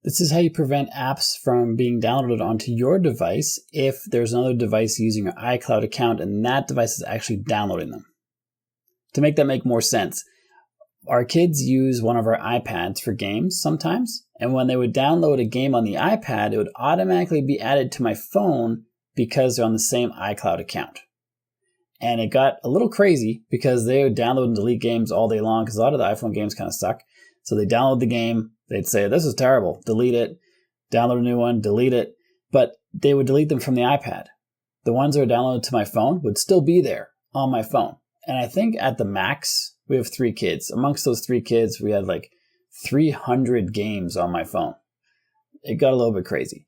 This is how you prevent apps from being downloaded onto your device if there's another device using your iCloud account and that device is actually downloading them. To make that make more sense, our kids use one of our iPads for games sometimes, and when they would download a game on the iPad, it would automatically be added to my phone because they're on the same iCloud account. And it got a little crazy because they would download and delete games all day long because a lot of the iPhone games kind of suck. So they download the game, they'd say, this is terrible, delete it, download a new one, delete it, but they would delete them from the iPad. The ones that are downloaded to my phone would still be there on my phone. And I think at the max, we have 3 kids. Amongst those 3 kids, we had like 300 games on my phone. It got a little bit crazy.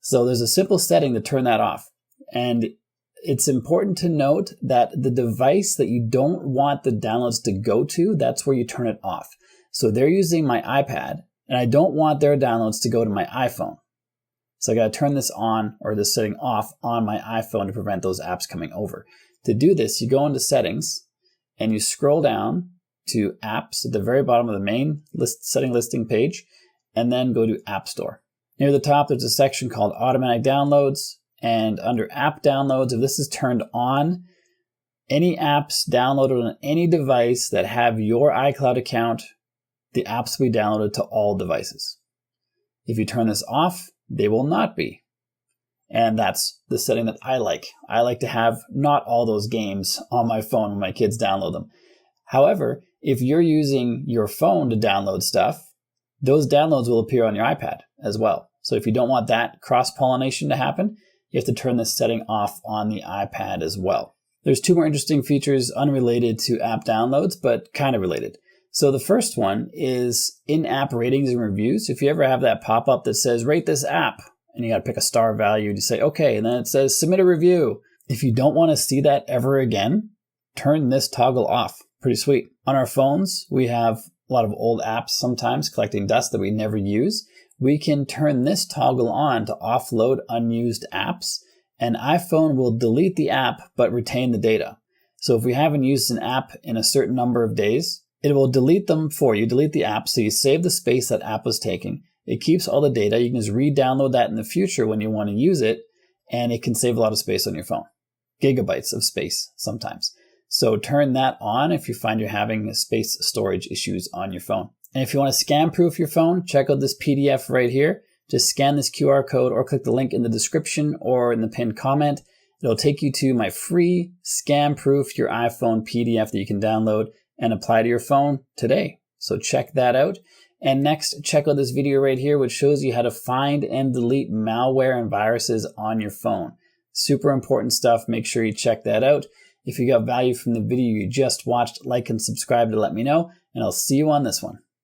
So there's a simple setting to turn that off. And it's important to note that the device that you don't want the downloads to go to, that's where you turn it off. So they're using my iPad, and I don't want their downloads to go to my iPhone. So I got to turn this on, or this setting off on my iPhone to prevent those apps coming over. To do this, you go into settings and you scroll down to apps at the very bottom of the main setting listing page, and then go to App Store. Near the top, there's a section called Automatic Downloads, and under App Downloads, if this is turned on, any apps downloaded on any device that have your iCloud account, the apps will be downloaded to all devices. If you turn this off, they will not be. And that's the setting that I like. I like to have not all those games on my phone when my kids download them. However, if you're using your phone to download stuff, those downloads will appear on your iPad as well. So if you don't want that cross-pollination to happen, you have to turn this setting off on the iPad as well. There's 2 more interesting features unrelated to app downloads, but kind of related. So the first one is in-app ratings and reviews. If you ever have that pop-up that says, rate this app, and you got to pick a star value, and you say, okay, and then it says, submit a review. If you don't want to see that ever again, turn this toggle off. Pretty sweet. On our phones, we have a lot of old apps sometimes collecting dust that we never use. We can turn this toggle on to offload unused apps, and iPhone will delete the app but retain the data. So if we haven't used an app in a certain number of days, it will delete them for you, delete the app, so you save the space that app was taking. It keeps all the data. You can just re-download that in the future when you want to use it, and it can save a lot of space on your phone. Gigabytes of space sometimes. So turn that on if you find you're having space storage issues on your phone. And if you want to scam-proof your phone, check out this PDF right here. Just scan this QR code or click the link in the description or in the pinned comment. It'll take you to my free scam-proof your iPhone PDF that you can download and apply to your phone today. So check that out. And next, check out this video right here, which shows you how to find and delete malware and viruses on your phone. Super important stuff. Make sure you check that out. If you got value from the video you just watched, like and subscribe to let me know, and I'll see you on this one.